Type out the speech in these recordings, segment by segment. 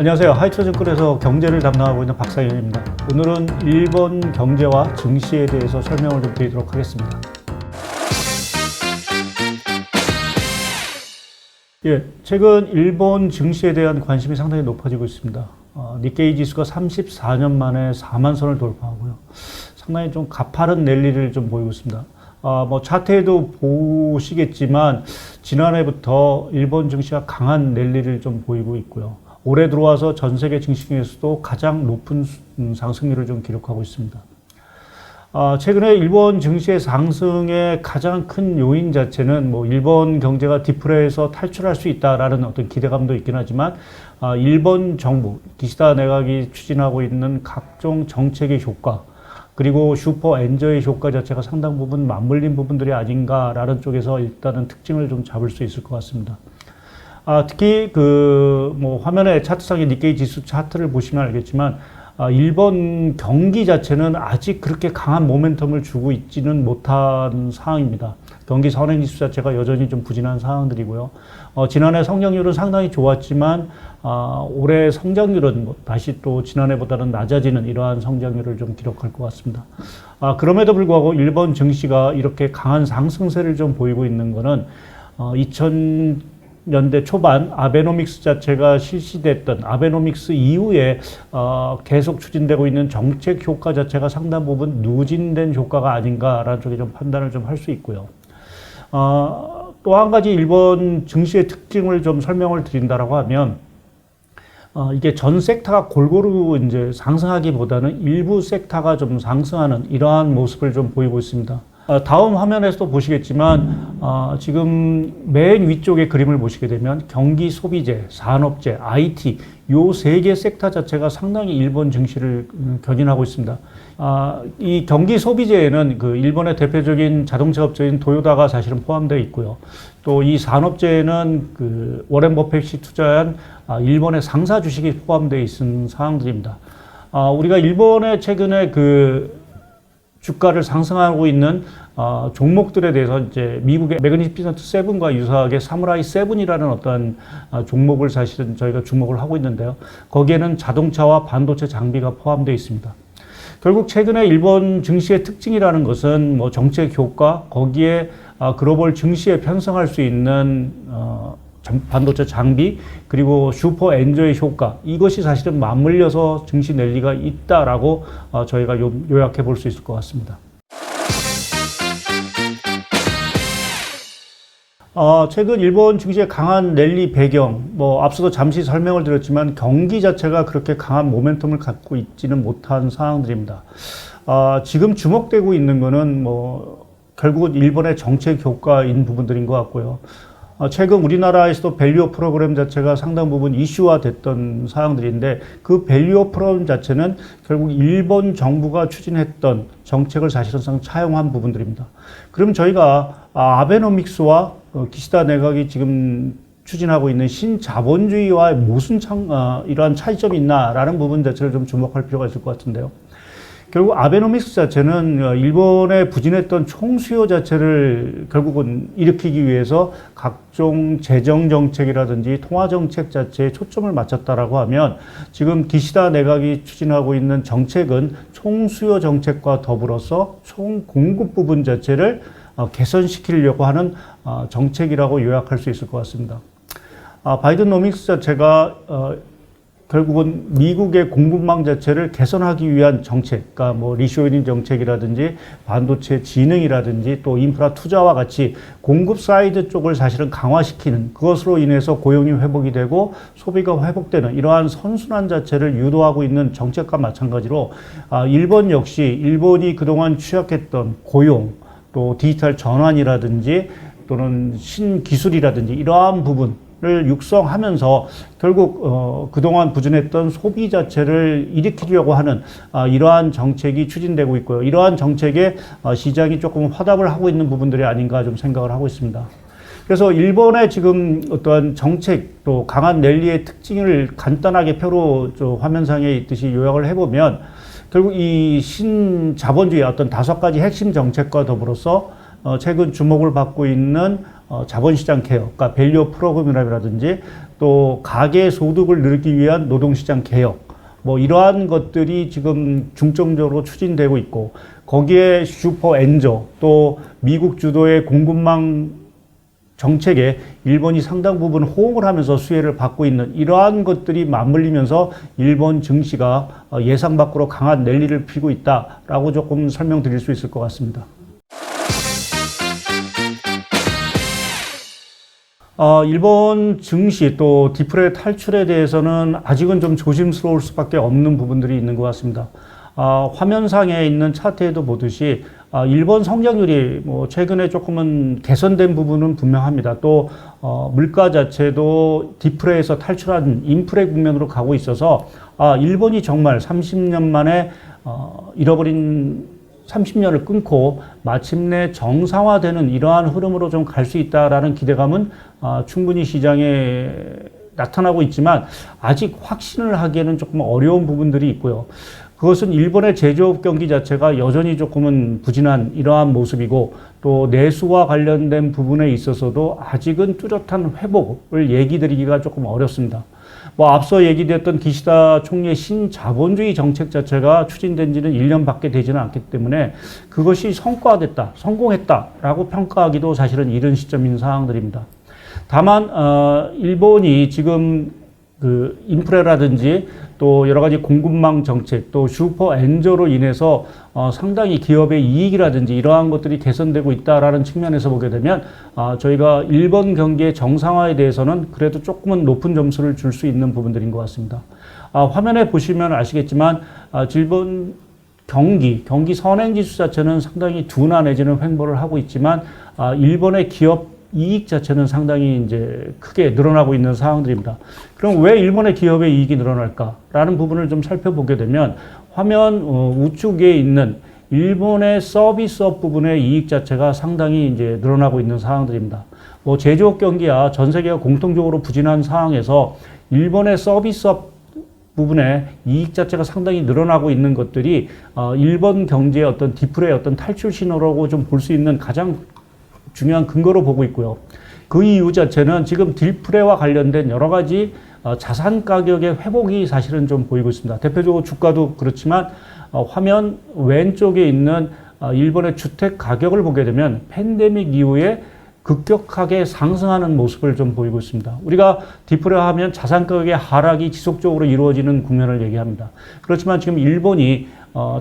안녕하세요. 하이처증권에서 경제를 담당하고 있는 박상현입니다. 오늘은 일본 경제와 증시에 대해서 설명을 좀 드리도록 하겠습니다. 최근 일본 증시에 대한 관심이 상당히 높아지고 있습니다. 니케이 지수가 34년 만에 4만 선을 돌파하고요. 상당히 좀 가파른 랠리를 좀 보이고 있습니다. 차트에도 보시겠지만 지난해부터 일본 증시가 강한 랠리를 좀 보이고 있고요. 올해 들어와서 전 세계 증시 중에서도 가장 높은 상승률을 좀 기록하고 있습니다. 최근에 일본 증시의 상승의 가장 큰 요인 자체는 일본 경제가 디프레에서 탈출할 수 있다라는 어떤 기대감도 있긴 하지만, 일본 정부, 기시다 내각이 추진하고 있는 각종 정책의 효과, 그리고 슈퍼 엔저의 효과 자체가 상당 부분 맞물린 부분들이 아닌가라는 쪽에서 일단은 특징을 좀 잡을 수 있을 것 같습니다. 특히 화면에 차트상의 니케이 지수 차트를 보시면 알겠지만, 일본 경기 자체는 아직 그렇게 강한 모멘텀을 주고 있지는 못한 상황입니다. 경기 선행지수 자체가 여전히 좀 부진한 상황들이고요. 지난해 성장률은 상당히 좋았지만, 올해 성장률은 다시 또 지난해보다는 낮아지는 이러한 성장률을 좀 기록할 것 같습니다. 그럼에도 불구하고 일본 증시가 이렇게 강한 상승세를 좀 보이고 있는 거는, 2000년대 초반 아베노믹스 자체가 실시됐던 아베노믹스 이후에 계속 추진되고 있는 정책 효과 자체가 상당 부분 누진된 효과가 아닌가라는 쪽에 좀 판단을 좀 할 수 있고요. 또 한 가지 일본 증시의 특징을 좀 설명을 드린다라고 하면, 이게 전 섹터가 골고루 이제 상승하기보다는 일부 섹터가 좀 상승하는 이러한 모습을 좀 보이고 있습니다. 다음 화면에서도 보시겠지만, 지금 맨 위쪽의 그림을 보시게 되면 경기 소비재, 산업재, IT 요 세 개 섹터 자체가 상당히 일본 증시를 견인하고 있습니다. 이 경기 소비재에는 그 일본의 대표적인 자동차 업체인 도요타가 사실은 포함되어 있고요. 또 이 산업재에는 그 워렌 버핏이 투자한 일본의 상사 주식이 포함되어 있는 상황들입니다. 우리가 일본의 최근에 그 주가를 상승하고 있는 종목들에 대해서 이제 미국의 매그니피센트 세븐과 유사하게 사무라이 세븐이라는 어떤 종목을 사실은 저희가 주목을 하고 있는데요. 거기에는 자동차와 반도체 장비가 포함되어 있습니다. 결국 최근에 일본 증시의 특징이라는 것은 정책 효과, 거기에 글로벌 증시에 편성할 수 있는 반도체 장비, 그리고 슈퍼 엔저의 효과, 이것이 사실은 맞물려서 증시 랠리가 있다라고 저희가 요약해 볼 수 있을 것 같습니다. 최근 일본 증시의 강한 랠리 배경, 앞서도 잠시 설명을 드렸지만 경기 자체가 그렇게 강한 모멘텀을 갖고 있지는 못한 상황들입니다. 지금 주목되고 있는 거는 결국은 일본의 정책 효과인 부분들인 것 같고요. 최근 우리나라에서도 밸류업 프로그램 자체가 상당 부분 이슈화 됐던 사항들인데, 그 밸류업 프로그램 자체는 결국 일본 정부가 추진했던 정책을 사실상 차용한 부분들입니다. 그럼 저희가 아베노믹스와 기시다 내각이 지금 추진하고 있는 신자본주의와 무슨 이러한 차이점이 있나라는 부분 자체를 좀 주목할 필요가 있을 것 같은데요. 결국 아베노믹스 자체는 일본의 부진했던 총수요 자체를 결국은 일으키기 위해서 각종 재정정책이라든지 통화정책 자체에 초점을 맞췄다라고 하면, 지금 기시다 내각이 추진하고 있는 정책은 총수요 정책과 더불어서 총공급 부분 자체를 개선시키려고 하는 정책이라고 요약할 수 있을 것 같습니다. 바이든노믹스 자체가 결국은 미국의 공급망 자체를 개선하기 위한 정책, 그러니까 리쇼어링 정책이라든지 반도체 진흥이라든지 또 인프라 투자와 같이 공급 사이드 쪽을 사실은 강화시키는, 그것으로 인해서 고용이 회복이 되고 소비가 회복되는 이러한 선순환 자체를 유도하고 있는 정책과 마찬가지로, 일본 역시 일본이 그동안 취약했던 고용, 또 디지털 전환이라든지 또는 신기술이라든지 이러한 부분을 육성하면서 결국 그동안 부진했던 소비 자체를 일으키려고 하는 이러한 정책이 추진되고 있고요. 이러한 정책에 시장이 조금 화답을 하고 있는 부분들이 아닌가 좀 생각을 하고 있습니다. 그래서 일본의 지금 어떠한 정책, 또 강한 랠리의 특징을 간단하게 표로 화면상에 있듯이 요약을 해보면, 결국 이 신자본주의 어떤 5가지 핵심 정책과 더불어서 최근 주목을 받고 있는 자본시장 개혁, 그러니까 밸류 프로그램이라든지 또 가계 소득을 늘리기 위한 노동시장 개혁, 뭐 이러한 것들이 지금 중점적으로 추진되고 있고 거기에 슈퍼 엔저 또 미국 주도의 공급망 정책에 일본이 상당 부분 호응을 하면서 수혜를 받고 있는 이러한 것들이 맞물리면서 일본 증시가 예상 밖으로 강한 랠리를 피고 있다라고 조금 설명드릴 수 있을 것 같습니다. 일본 증시 또 디플레 탈출에 대해서는 아직은 좀 조심스러울 수밖에 없는 부분들이 있는 것 같습니다. 화면상에 있는 차트에도 보듯이 일본 성장률이 뭐 최근에 조금은 개선된 부분은 분명합니다. 또 물가 자체도 디플레에서 탈출한 인플레 국면으로 가고 있어서 일본이 정말 30년 만에 잃어버린 30년을 끊고 마침내 정상화되는 이러한 흐름으로 좀 갈 수 있다라는 기대감은 충분히 시장에 나타나고 있지만 아직 확신을 하기에는 조금 어려운 부분들이 있고요. 그것은 일본의 제조업 경기 자체가 여전히 조금은 부진한 이러한 모습이고 또 내수와 관련된 부분에 있어서도 아직은 뚜렷한 회복을 얘기 드리기가 조금 어렵습니다. 뭐 앞서 얘기됐던 기시다 총리의 신자본주의 정책 자체가 추진된 지는 1년밖에 되지는 않기 때문에 그것이 성과됐다, 성공했다라고 평가하기도 사실은 이른 시점인 상황들입니다. 다만 일본이 지금 그 인프레라든지 또 여러 가지 공급망 정책 또 슈퍼 엔저로 인해서 상당히 기업의 이익이라든지 이러한 것들이 개선되고 있다라는 측면에서 보게 되면 저희가 일본 경기의 정상화에 대해서는 그래도 조금은 높은 점수를 줄 수 있는 부분들인 것 같습니다. 화면에 보시면 아시겠지만 일본 경기 선행지수 자체는 상당히 둔화 내지는 횡보를 하고 있지만 일본의 기업 이익 자체는 상당히 이제 크게 늘어나고 있는 상황들입니다. 그럼 왜 일본의 기업의 이익이 늘어날까라는 부분을 좀 살펴보게 되면 화면 우측에 있는 일본의 서비스업 부분의 이익 자체가 상당히 이제 늘어나고 있는 상황들입니다. 뭐 제조업 경기야 전 세계가 공통적으로 부진한 상황에서 일본의 서비스업 부분의 이익 자체가 상당히 늘어나고 있는 것들이 일본 경제의 어떤 디플의 어떤 탈출 신호라고 좀 볼 수 있는 가장 중요한 근거로 보고 있고요. 그 이유 자체는 지금 디플레와 관련된 여러 가지 자산 가격의 회복이 사실은 좀 보이고 있습니다. 대표적으로 주가도 그렇지만 화면 왼쪽에 있는 일본의 주택 가격을 보게 되면 팬데믹 이후에 급격하게 상승하는 모습을 좀 보이고 있습니다. 우리가 디플레하면 자산 가격의 하락이 지속적으로 이루어지는 국면을 얘기합니다. 그렇지만 지금 일본이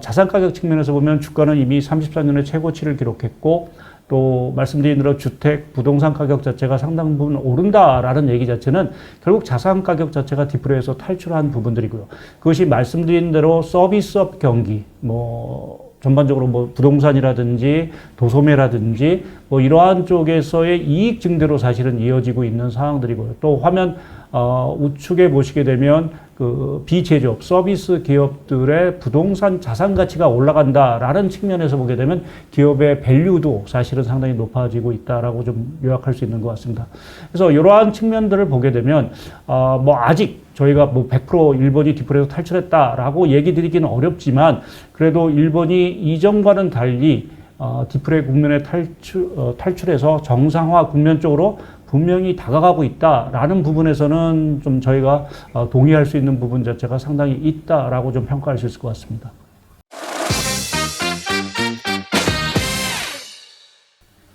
자산 가격 측면에서 보면 주가는 이미 34년의 최고치를 기록했고 또 말씀드린 대로 주택, 부동산 가격 자체가 상당 부분 오른다라는 얘기 자체는 결국 자산 가격 자체가 디플레에서 탈출한 부분들이고요. 그것이 말씀드린 대로 서비스업 경기, 뭐 전반적으로 뭐 부동산이라든지 도소매라든지 뭐 이러한 쪽에서의 이익 증대로 사실은 이어지고 있는 상황들이고요. 또 화면 우측에 보시게 되면 그 비제조업 서비스 기업들의 부동산 자산 가치가 올라간다라는 측면에서 보게 되면 기업의 밸류도 사실은 상당히 높아지고 있다라고 좀 요약할 수 있는 것 같습니다. 그래서 이러한 측면들을 보게 되면 뭐 아직 저희가 뭐 100% 일본이 디플레에서 탈출했다라고 얘기 드리기는 어렵지만 그래도 일본이 이전과는 달리 디플레 국면에 탈출해서 정상화 국면 쪽으로 분명히 다가가고 있다라는 부분에서는 좀 저희가 동의할 수 있는 부분 자체가 상당히 있다라고 좀 평가할 수 있을 것 같습니다.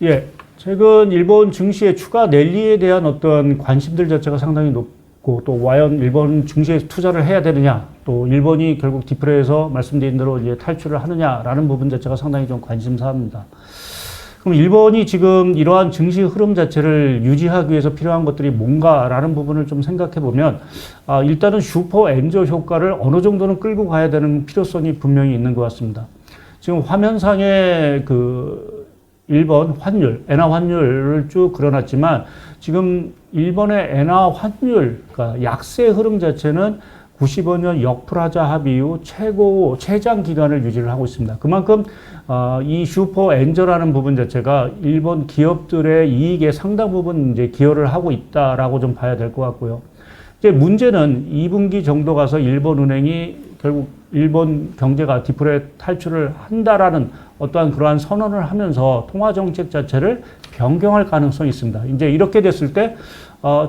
예, 최근 일본 증시의 추가 랠리에 대한 어떤 관심들 자체가 상당히 높고 또 과연 일본 증시에 투자를 해야 되느냐 또 일본이 결국 디플레에서 말씀드린 대로 이제 탈출을 하느냐라는 부분 자체가 상당히 좀 관심사입니다. 그럼 일본이 지금 이러한 증시 흐름 자체를 유지하기 위해서 필요한 것들이 뭔가라는 부분을 좀 생각해 보면 일단은 슈퍼 엔저 효과를 어느 정도는 끌고 가야 되는 필요성이 분명히 있는 것 같습니다. 지금 화면상에 그 일본 환율, 엔화 환율을 쭉 그려놨지만 지금 일본의 엔화 환율, 그러니까 약세 흐름 자체는 95년 역플라자 합의 이후 최장 기간을 유지를 하고 있습니다. 그만큼 이 슈퍼 엔저라는 부분 자체가 일본 기업들의 이익에 상당 부분 이제 기여를 하고 있다라고 좀 봐야 될 것 같고요. 이제 문제는 2분기 정도 가서 일본 은행이 결국 일본 경제가 디플레 탈출을 한다라는 어떠한 그러한 선언을 하면서 통화 정책 자체를 변경할 가능성이 있습니다. 이제 이렇게 됐을 때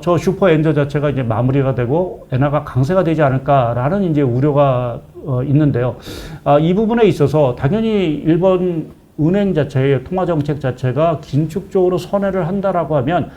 저 슈퍼 엔저 자체가 이제 마무리가 되고 엔화가 강세가 되지 않을까라는 이제 우려가 있는데요. 이 부분에 있어서 당연히 일본 은행 자체의 통화 정책 자체가 긴축적으로 선회를 한다라고 하면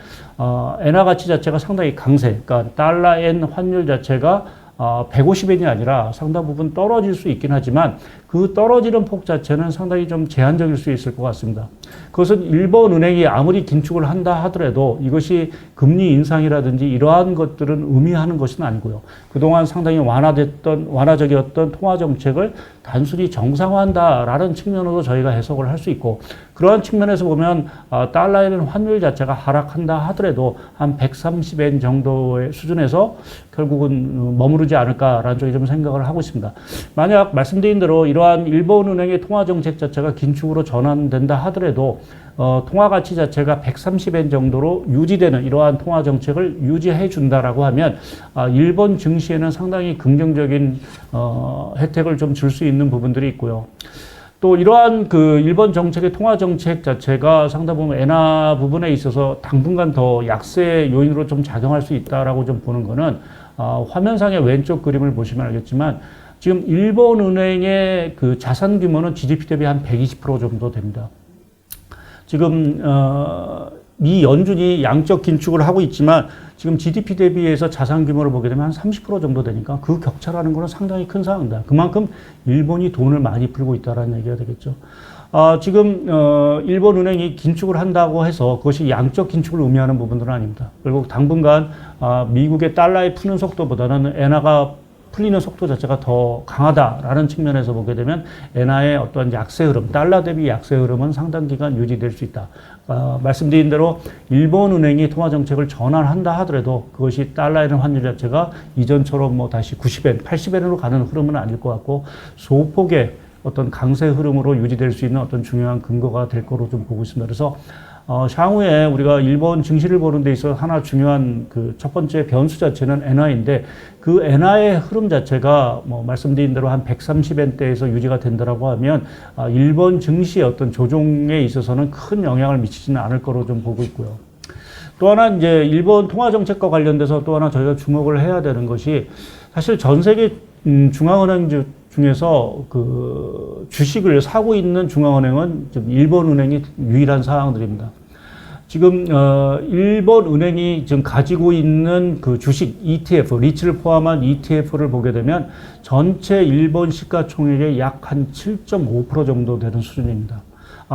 엔화 가치 자체가 상당히 강세, 그러니까 달러엔 환율 자체가 150엔이 아니라 상당 부분 떨어질 수 있긴 하지만 그 떨어지는 폭 자체는 상당히 좀 제한적일 수 있을 것 같습니다. 그것은 일본 은행이 아무리 긴축을 한다 하더라도 이것이 금리 인상이라든지 이러한 것들은 의미하는 것은 아니고요. 그동안 상당히 완화적이었던 통화 정책을 단순히 정상화한다라는 측면으로 저희가 해석을 할 수 있고, 그러한 측면에서 보면 달러에는 환율 자체가 하락한다 하더라도 한 130엔 정도의 수준에서 결국은 머무르지 않을까라는 쪽에 좀 생각을 하고 있습니다. 만약 말씀드린 대로 이러한 일본 은행의 통화 정책 자체가 긴축으로 전환된다 하더라도 통화 가치 자체가 130엔 정도로 유지되는 이러한 통화 정책을 유지해 준다라고 하면 일본 증시에는 상당히 긍정적인 혜택을 좀 줄 수 있는 부분들이 있고요. 또 이러한 그 일본 정책의 통화 정책 자체가 상당 부분 엔화 부분에 있어서 당분간 더 약세 요인으로 좀 작용할 수 있다라고 좀 보는 거는 화면상의 왼쪽 그림을 보시면 알겠지만 지금 일본 은행의 그 자산 규모는 GDP 대비 한 120% 정도 됩니다. 지금 미 연준이 양적 긴축을 하고 있지만 지금 GDP 대비해서 자산 규모를 보게 되면 한 30% 정도 되니까 그 격차라는 것은 상당히 큰 상황입니다. 그만큼 일본이 돈을 많이 풀고 있다는 얘기가 되겠죠. 지금 일본 은행이 긴축을 한다고 해서 그것이 양적 긴축을 의미하는 부분들은 아닙니다. 결국 당분간 미국의 달러의 푸는 속도보다는 엔화가 풀리는 속도 자체가 더 강하다라는 측면에서 보게 되면 엔화의 어떠한 약세 흐름, 달러 대비 약세 흐름은 상당 기간 유지될 수 있다. 말씀드린 대로 일본 은행이 통화 정책을 전환한다 하더라도 그것이 달러에는 환율 자체가 이전처럼 뭐 다시 90엔, 80엔으로 가는 흐름은 아닐 것 같고 소폭의 어떤 강세 흐름으로 유지될 수 있는 어떤 중요한 근거가 될 거로 좀 보고 있습니다. 그래서 향후에 우리가 일본 증시를 보는 데 있어서 하나 중요한 그 첫 번째 변수 자체는 엔화인데 그 엔화의 흐름 자체가 뭐 말씀드린 대로 한 130엔대에서 유지가 된다라고 하면 일본 증시의 어떤 조종에 있어서는 큰 영향을 미치지는 않을 거로 좀 보고 있고요. 또 하나 이제 일본 통화 정책과 관련돼서 또 하나 저희가 주목을 해야 되는 것이 사실 전 세계 중앙은행 중에서 그 주식을 사고 있는 중앙은행은 지금 일본 은행이 유일한 상황들입니다. 지금 일본 은행이 지금 가지고 있는 그 주식 ETF, 리츠를 포함한 ETF를 보게 되면 전체 일본 시가총액의 약 한 7.5% 정도 되는 수준입니다.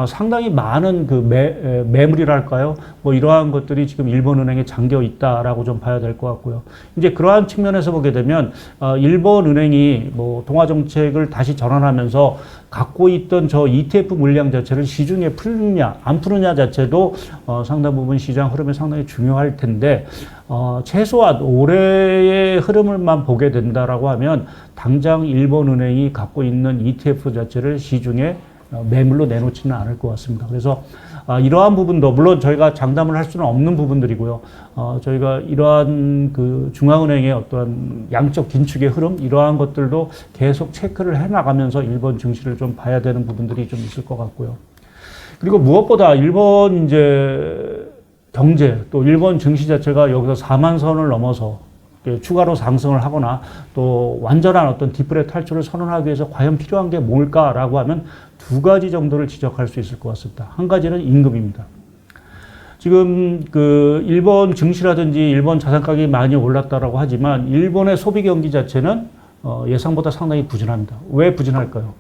상당히 많은 그 매물이랄까요? 뭐 이러한 것들이 지금 일본 은행에 잠겨 있다라고 좀 봐야 될 것 같고요. 이제 그러한 측면에서 보게 되면 일본 은행이 뭐 통화 정책을 다시 전환하면서 갖고 있던 저 ETF 물량 자체를 시중에 풀느냐 안 푸느냐 자체도 상당 부분 시장 흐름에 상당히 중요할 텐데 최소한 올해의 흐름을만 보게 된다라고 하면 당장 일본 은행이 갖고 있는 ETF 자체를 시중에 매물로 내놓지는 않을 것 같습니다. 그래서 이러한 부분도 물론 저희가 장담을 할 수는 없는 부분들이고요. 저희가 이러한 그 중앙은행의 어떠한 양적 긴축의 흐름 이러한 것들도 계속 체크를 해나가면서 일본 증시를 좀 봐야 되는 부분들이 좀 있을 것 같고요. 그리고 무엇보다 일본 이제 경제 또 일본 증시 자체가 여기서 4만 선을 넘어서 추가로 상승을 하거나 또 완전한 어떤 디플레 탈출을 선언하기 위해서 과연 필요한 게 뭘까라고 하면 두 가지 정도를 지적할 수 있을 것 같습니다. 한 가지는 임금입니다. 지금 그 일본 증시라든지 일본 자산 가격이 많이 올랐다라고 하지만 일본의 소비 경기 자체는 예상보다 상당히 부진합니다. 왜 부진할까요?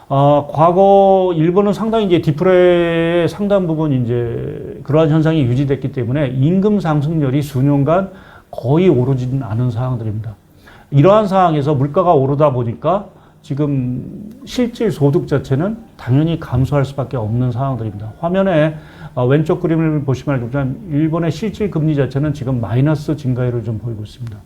과거 일본은 상당히 이제 디플레의 상당 부분 이제 그러한 현상이 유지됐기 때문에 임금 상승률이 수년간 거의 오르지는 않은 상황들입니다. 이러한 상황에서 물가가 오르다 보니까 지금 실질 소득 자체는 당연히 감소할 수밖에 없는 상황들입니다. 화면에 왼쪽 그림을 보시면 알겠지만 일본의 실질 금리 자체는 지금 마이너스 증가율을 좀 보이고 있습니다.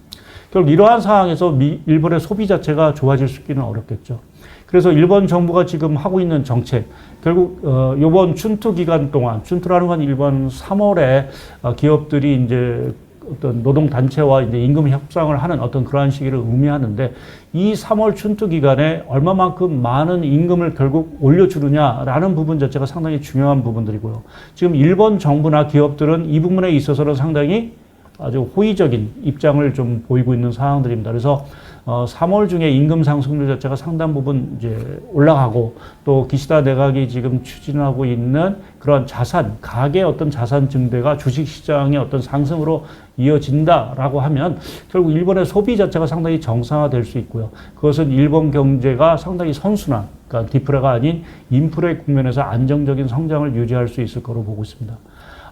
결국 이러한 상황에서 일본의 소비 자체가 좋아질 수 있기는 어렵겠죠. 그래서 일본 정부가 지금 하고 있는 정책, 결국 이번 춘투 기간 동안, 춘투라는 건 일본 3월에 기업들이 이제 어떤 노동단체와 이제 임금 협상을 하는 어떤 그러한 시기를 의미하는데 이 3월 춘투 기간에 얼마만큼 많은 임금을 결국 올려주느냐라는 부분 자체가 상당히 중요한 부분들이고요. 지금 일본 정부나 기업들은 이 부분에 있어서는 상당히 아주 호의적인 입장을 좀 보이고 있는 상황들입니다. 그래서 3월 중에 임금 상승률 자체가 상당 부분 이제 올라가고 또 기시다 내각이 지금 추진하고 있는 그런 자산, 가계 어떤 자산 증대가 주식 시장의 어떤 상승으로 이어진다라고 하면 결국 일본의 소비 자체가 상당히 정상화될 수 있고요. 그것은 일본 경제가 상당히 선순환, 그러니까 디프레가 아닌 인프레 국면에서 안정적인 성장을 유지할 수 있을 거로 보고 있습니다.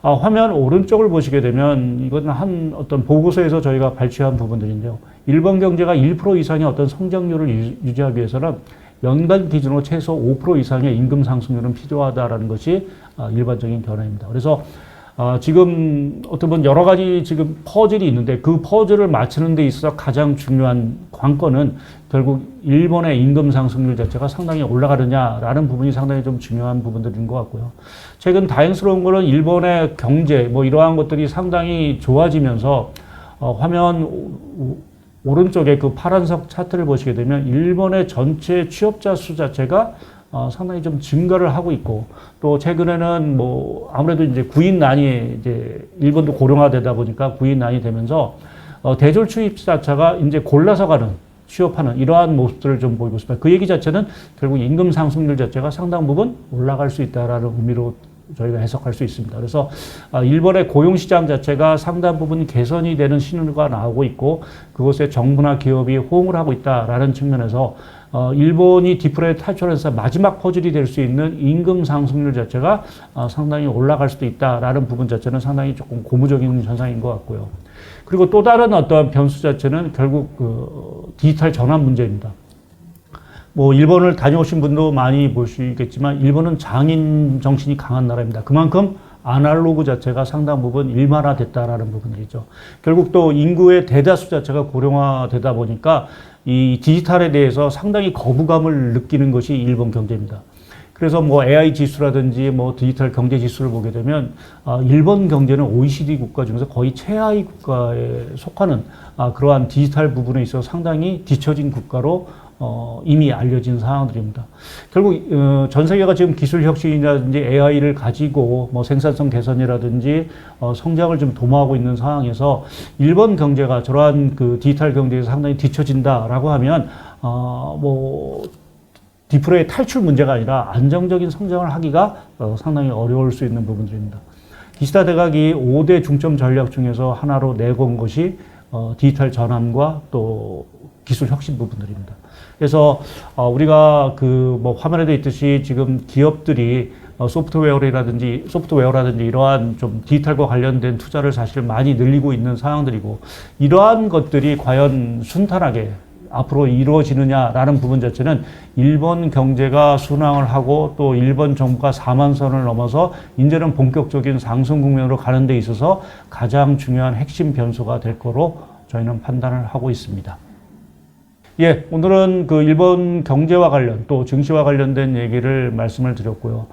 화면 오른쪽을 보시게 되면 이건 한 어떤 보고서에서 저희가 발췌한 부분들인데요. 일본 경제가 1% 이상의 어떤 성장률을 유지하기 위해서는 연간 기준으로 최소 5% 이상의 임금 상승률은 필요하다라는 것이 일반적인 견해입니다. 그래서 지금 어떤 분 여러 가지 지금 퍼즐이 있는데 그 퍼즐을 맞추는 데 있어서 가장 중요한 관건은 결국 일본의 임금 상승률 자체가 상당히 올라가느냐라는 부분이 상당히 좀 중요한 부분들인 것 같고요. 최근 다행스러운 거는 일본의 경제 뭐 이러한 것들이 상당히 좋아지면서 화면 오른쪽에 그 파란색 차트를 보시게 되면 일본의 전체 취업자 수 자체가 상당히 좀 증가를 하고 있고 또 최근에는 뭐 아무래도 이제 구인난이 이제 일본도 고령화되다 보니까 구인난이 되면서 대졸 취업자가 이제 골라서 가는 취업하는 이러한 모습들을 좀 보이고 있습니다. 그 얘기 자체는 결국 임금 상승률 자체가 상당 부분 올라갈 수 있다라는 의미로 저희가 해석할 수 있습니다. 그래서 일본의 고용시장 자체가 상당 부분 개선이 되는 신호가 나오고 있고 그것에 정부나 기업이 호응을 하고 있다라는 측면에서 일본이 디프레 탈출해서 마지막 퍼즐이 될 수 있는 임금 상승률 자체가 상당히 올라갈 수도 있다라는 부분 자체는 상당히 조금 고무적인 현상인 것 같고요. 그리고 또 다른 어떤 변수 자체는 결국 그 디지털 전환 문제입니다. 뭐 일본을 다녀오신 분도 많이 보시겠지만 일본은 장인 정신이 강한 나라입니다. 그만큼 아날로그 자체가 상당 부분 일반화됐다라는 부분이죠. 결국 또 인구의 대다수 자체가 고령화되다 보니까 이 디지털에 대해서 상당히 거부감을 느끼는 것이 일본 경제입니다. 그래서 뭐 AI 지수라든지 뭐 디지털 경제 지수를 보게 되면 일본 경제는 OECD 국가 중에서 거의 최하위 국가에 속하는 그러한 디지털 부분에 있어서 상당히 뒤처진 국가로 이미 알려진 사항들입니다. 결국 전 세계가 지금 기술 혁신이라든지 AI를 가지고 뭐 생산성 개선이라든지 성장을 좀 도모하고 있는 상황에서 일본 경제가 저러한 그 디지털 경제에서 상당히 뒤처진다라고 하면 뭐 디프레의 탈출 문제가 아니라 안정적인 성장을 하기가 상당히 어려울 수 있는 부분들입니다. 기시다 대각이 5대 중점 전략 중에서 하나로 내건 것이 디지털 전환과 또 기술 혁신 부분들입니다. 그래서 우리가 그 뭐 화면에도 있듯이 지금 기업들이 소프트웨어라든지 이러한 좀 디지털과 관련된 투자를 사실 많이 늘리고 있는 상황들이고 이러한 것들이 과연 순탄하게 앞으로 이루어지느냐라는 부분 자체는 일본 경제가 순항을 하고 또 일본 정부가 4만 선을 넘어서 이제는 본격적인 상승 국면으로 가는 데 있어서 가장 중요한 핵심 변수가 될 거로 저희는 판단을 하고 있습니다. 예, 오늘은 그 일본 경제와 관련 또 증시와 관련된 얘기를 말씀을 드렸고요.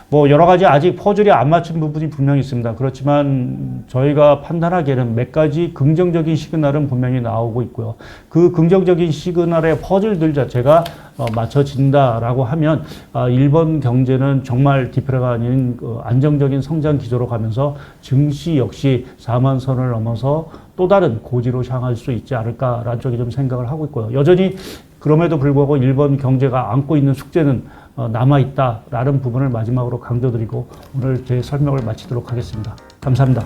뭐 여러 가지 아직 퍼즐이 안 맞춘 부분이 분명히 있습니다. 그렇지만 저희가 판단하기에는 몇 가지 긍정적인 시그널은 분명히 나오고 있고요. 그 긍정적인 시그널의 퍼즐들 자체가 맞춰진다라고 하면 일본 경제는 정말 디프레가 아닌 안정적인 성장 기조로 가면서 증시 역시 4만 선을 넘어서 또 다른 고지로 향할 수 있지 않을까라는 쪽에 좀 생각을 하고 있고요. 여전히 그럼에도 불구하고 일본 경제가 안고 있는 숙제는 남아있다라는 부분을 마지막으로 강조드리고 오늘 제 설명을 마치도록 하겠습니다. 감사합니다.